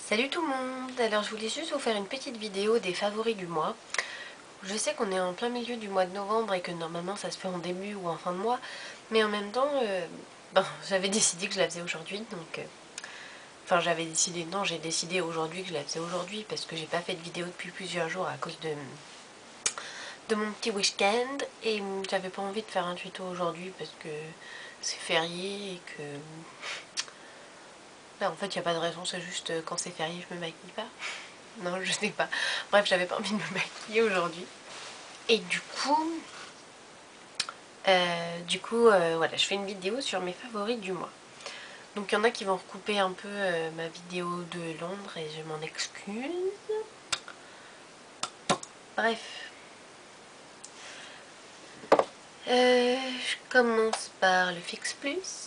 Salut tout le monde. Alors je voulais juste vous faire une petite vidéo des favoris du mois. Je sais qu'on est en plein milieu du mois de novembre et que normalement ça se fait en début ou en fin de mois, mais en même temps, j'avais décidé que je la faisais aujourd'hui, donc... Enfin j'avais décidé, non j'ai décidé aujourd'hui que je la faisais aujourd'hui parce que j'ai pas fait de vidéo depuis plusieurs jours à cause de mon petit week-end et j'avais pas envie de faire un tuto aujourd'hui parce que c'est férié et que... Là, en fait il n'y a pas de raison, c'est juste quand c'est férié je me maquille pas. Non, je sais pas. Bref, j'avais pas envie de me maquiller aujourd'hui. Et voilà, je fais une vidéo sur mes favoris du mois. Donc il y en a qui vont recouper un peu ma vidéo de Londres et je m'en excuse. Bref. Je commence par le Fix Plus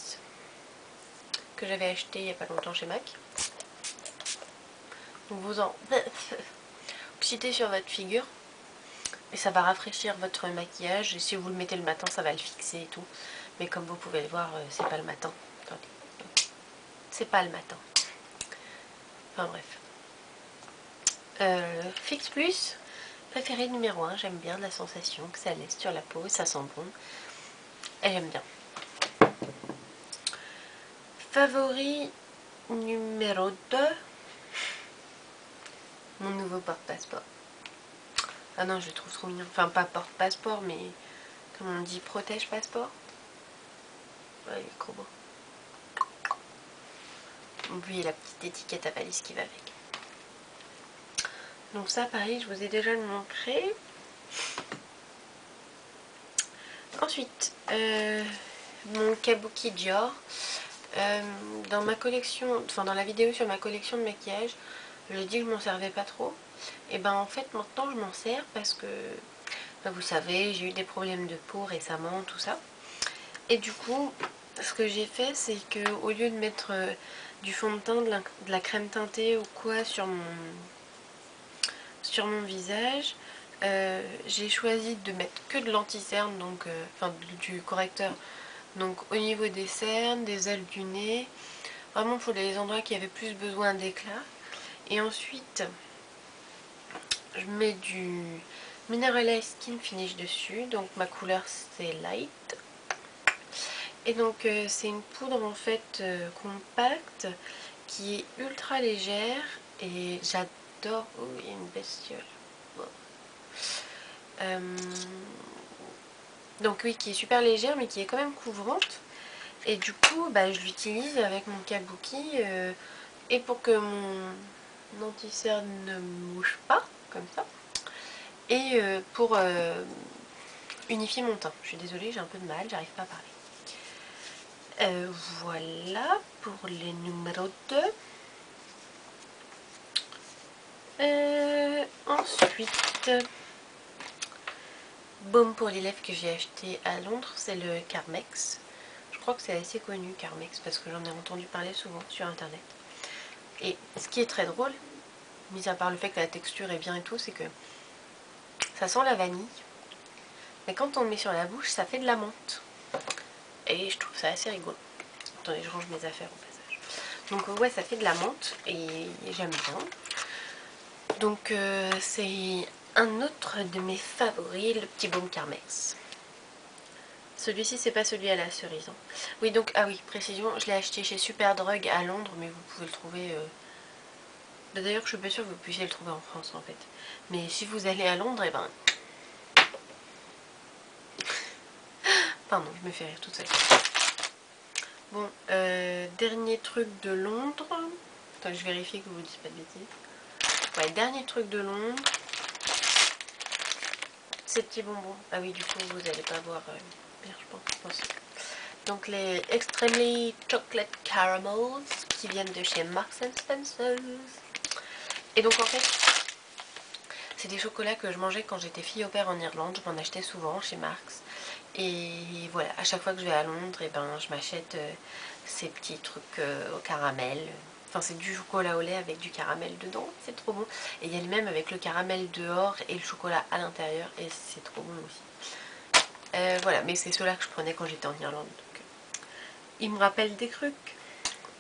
que j'avais acheté il y a pas longtemps chez Mac. Donc vous en oxydez sur votre figure et ça va rafraîchir votre maquillage et si vous le mettez le matin ça va le fixer et tout. Mais comme vous pouvez le voir, c'est pas le matin. Attendez. C'est pas le matin. Enfin bref. Fix Plus, préféré numéro 1. J'aime bien la sensation que ça laisse sur la peau. Ça sent bon. Et j'aime bien. Favori numéro 2. Mon nouveau porte-passeport. Ah non, je le trouve trop mignon. Enfin, pas porte-passeport, mais comme on dit, protège-passeport. Ouais, il est trop beau. Puis la petite étiquette à valise qui va avec. Donc ça, pareil, je vous ai déjà le montré. Ensuite, mon kabuki Dior. Dans ma collection, enfin dans la vidéo sur ma collection de maquillage, je dis que je m'en servais pas trop. Et ben en fait maintenant je m'en sers parce que vous savez, j'ai eu des problèmes de peau récemment, tout ça. Et du coup, ce que j'ai fait, c'est que au lieu de mettre du fond de teint, de la crème teintée ou quoi sur mon visage, j'ai choisi de mettre que de l'anti-cerne, donc enfin du correcteur. Donc au niveau des cernes, des ailes du nez, vraiment pour les endroits qui avaient plus besoin d'éclat. Et ensuite, je mets du Mineralized Skin Finish dessus. Donc ma couleur c'est Light. Et donc c'est une poudre en fait compacte qui est ultra légère. Et j'adore... Oh, il y a une bestiole. Bon. Donc oui, qui est super légère mais qui est quand même couvrante. Et du coup, je l'utilise avec mon kabuki et pour que mon anti-cerne ne bouge pas, comme ça. Et pour unifier mon teint. Je suis désolée, j'ai un peu de mal, j'arrive pas à parler. Voilà pour les numéros 2. Ensuite, baume pour les lèvres que j'ai acheté à Londres, c'est le Carmex. Je crois que c'est assez connu Carmex parce que j'en ai entendu parler souvent sur internet. Et ce qui est très drôle, mis à part le fait que la texture est bien et tout, c'est que ça sent la vanille. Mais quand on le met sur la bouche, ça fait de la menthe. Et je trouve ça assez rigolo. Attendez, je range mes affaires au passage. Donc ouais, ça fait de la menthe et j'aime bien. Donc c'est un autre de mes favoris, le petit baume Carmex. Celui-ci, c'est pas celui à la cerise. Hein. Oui, donc, ah oui, précision, je l'ai acheté chez Superdrug à Londres, mais vous pouvez le trouver... D'ailleurs, je suis pas sûre que vous puissiez le trouver en France, en fait. Mais si vous allez à Londres, et ben... Pardon, je me fais rire toute seule. Bon, dernier truc de Londres. Attends, je vérifie que vous ne dites pas de bêtises. Ouais, dernier truc de Londres. Ces petits bonbons. Ah oui, du coup, vous n'allez pas voir... bien, je pense. Donc les Extremely Chocolate Caramels qui viennent de chez Marks & Spencer. Et donc en fait, c'est des chocolats que je mangeais quand j'étais fille au père en Irlande. Je m'en achetais souvent chez Marks. Et voilà, à chaque fois que je vais à Londres, et ben, je m'achète ces petits trucs au caramel. Enfin, c'est du chocolat au lait avec du caramel dedans. C'est trop bon. Et il y a le même avec le caramel dehors et le chocolat à l'intérieur. Et c'est trop bon aussi. Voilà, mais c'est ceux-là que je prenais quand j'étais en Irlande. Donc, ils me rappellent des trucs.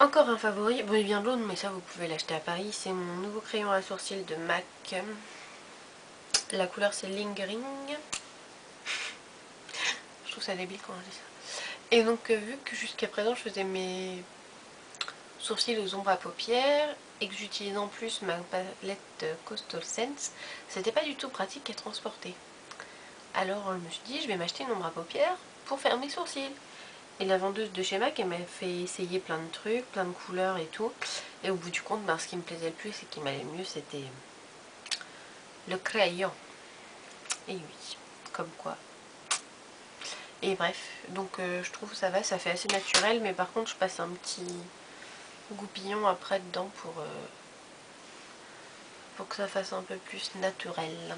Encore un favori, bon il vient jaune mais ça vous pouvez l'acheter à Paris, c'est mon nouveau crayon à sourcils de MAC. La couleur c'est Lingering. Je trouve ça débile quand on dit ça. Et donc vu que jusqu'à présent je faisais mes sourcils aux ombres à paupières et que j'utilise en plus ma palette Coastal Scents, c'était pas du tout pratique à transporter. Alors je me suis dit je vais m'acheter une ombre à paupières pour faire mes sourcils. Et la vendeuse de chez MAC elle m'a fait essayer plein de trucs, plein de couleurs et tout. Et au bout du compte, ce qui me plaisait le plus et qui m'allait mieux c'était le crayon. Et oui, comme quoi. Et bref, donc je trouve que ça va, ça fait assez naturel, mais par contre je passe un petit goupillon après dedans pour que ça fasse un peu plus naturel.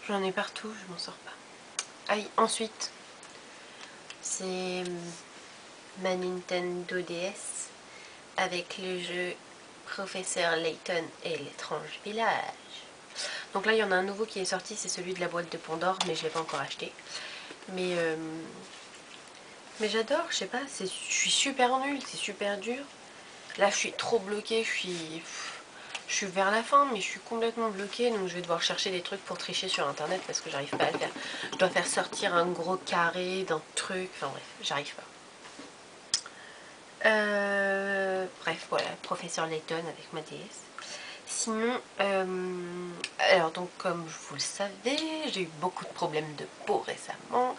J'en ai partout, je m'en sors pas. Aïe, ensuite, c'est ma Nintendo DS avec le jeu Professeur Layton et l'étrange village. Donc là il y en a un nouveau qui est sorti, c'est celui de la boîte de Pandore, mais je l'ai pas encore acheté. Mais j'adore, je sais pas, je suis super nulle, c'est super dur. Là je suis trop bloquée, je suis vers la fin, mais je suis complètement bloquée, donc je vais devoir chercher des trucs pour tricher sur internet parce que j'arrive pas à le faire. Je dois faire sortir un gros carré d'un truc, enfin bref, j'arrive pas. Bref, voilà, Professeur Layton avec ma DS. Sinon, alors donc comme vous le savez, j'ai eu beaucoup de problèmes de peau récemment,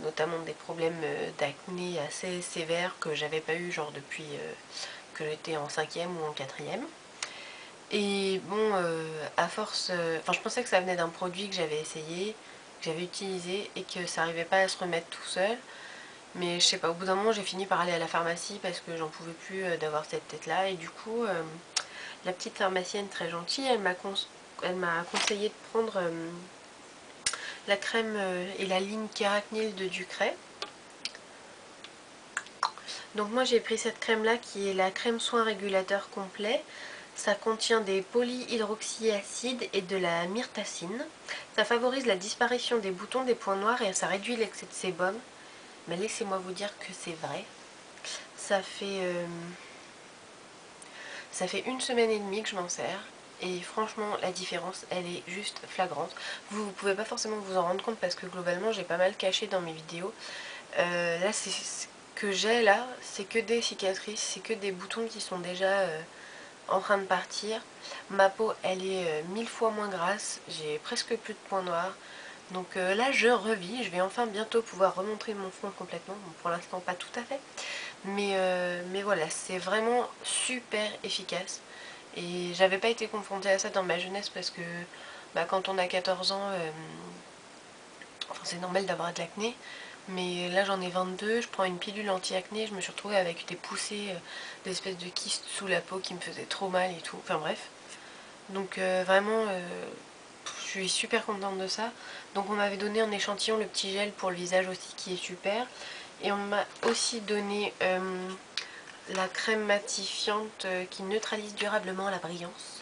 notamment des problèmes d'acné assez sévères que j'avais pas eu genre depuis que j'étais en 5e ou en 4e. Et bon, à force, enfin je pensais que ça venait d'un produit que j'avais essayé, que j'avais utilisé et que ça n'arrivait pas à se remettre tout seul. Mais je sais pas, au bout d'un moment j'ai fini par aller à la pharmacie parce que j'en pouvais plus d'avoir cette tête là. Et du coup, la petite pharmacienne très gentille, elle m'a conseillé de prendre la crème et la ligne Keratinil de Ducray. Donc moi j'ai pris cette crème là qui est la crème soin régulateur complet. Ça contient des polyhydroxyacides et de la myrtacine. Ça favorise la disparition des boutons, des points noirs et ça réduit l'excès de sébum. Mais laissez-moi vous dire que c'est vrai. Ça fait 1 semaine et demie que je m'en sers. Et franchement, la différence, elle est juste flagrante. Vous ne pouvez pas forcément vous en rendre compte parce que globalement, j'ai pas mal caché dans mes vidéos. Là, ce que j'ai là, c'est que des cicatrices, c'est que des boutons qui sont déjà en train de partir. Ma peau, elle est 1000 fois moins grasse. J'ai presque plus de points noirs. Donc là, je revis. Je vais enfin bientôt pouvoir remontrer mon front complètement. Bon, pour l'instant, pas tout à fait. Mais voilà, c'est vraiment super efficace. Et j'avais pas été confrontée à ça dans ma jeunesse parce que quand on a 14 ans, enfin, c'est normal d'avoir de l'acné. Mais là j'en ai 22, je prends une pilule anti-acné, je me suis retrouvée avec des poussées, des espèces de kystes sous la peau qui me faisaient trop mal et tout. Enfin bref. Donc vraiment, je suis super contente de ça. Donc on m'avait donné un échantillon, le petit gel pour le visage aussi qui est super. Et on m'a aussi donné la crème matifiante qui neutralise durablement la brillance,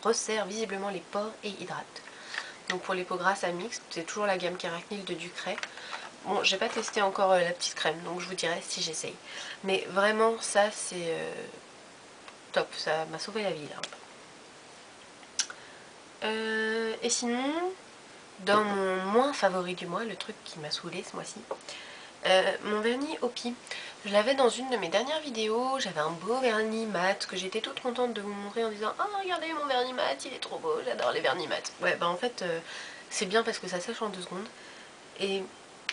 resserre visiblement les pores et hydrate. Donc pour les peaux grasses à mixte, c'est toujours la gamme Keratinil de Ducray. Bon, j'ai pas testé encore la petite crème, donc je vous dirai si j'essaye. Mais vraiment, ça c'est top, ça m'a sauvé la vie là. Et sinon, dans mon moins favori du mois, le truc qui m'a saoulé ce mois-ci, mon vernis Opi. Je l'avais dans une de mes dernières vidéos, j'avais un beau vernis mat que j'étais toute contente de vous montrer en disant « Oh regardez mon vernis mat, il est trop beau, j'adore les vernis mat ». Ouais en fait c'est bien parce que ça sèche en 2 secondes. Et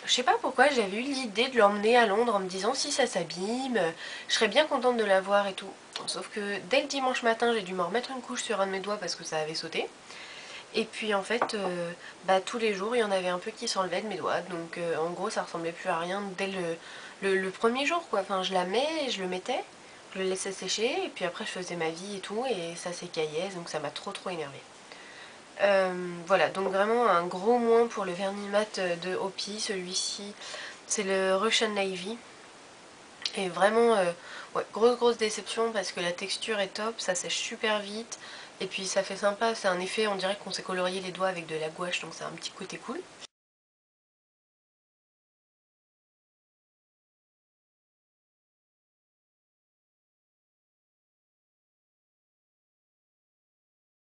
je sais pas pourquoi j'avais eu l'idée de l'emmener à Londres en me disant si ça s'abîme, je serais bien contente de l'avoir et tout. Sauf que dès le dimanche matin j'ai dû m'en remettre une couche sur un de mes doigts parce que ça avait sauté. Et puis en fait, tous les jours, il y en avait un peu qui s'enlevaient de mes doigts. Donc en gros, ça ressemblait plus à rien dès le premier jour, quoi. Enfin, je la mets, je le mettais, je le laissais sécher, et puis après, je faisais ma vie et tout, et ça s'écaillait, donc ça m'a trop énervé. Voilà, donc vraiment un gros moins pour le vernis mat de Opi. Celui-ci, c'est le Russian Navy. Et vraiment, ouais, grosse déception parce que la texture est top, ça sèche super vite. Et puis ça fait sympa, c'est un effet, on dirait qu'on s'est colorié les doigts avec de la gouache, donc c'est un petit côté cool.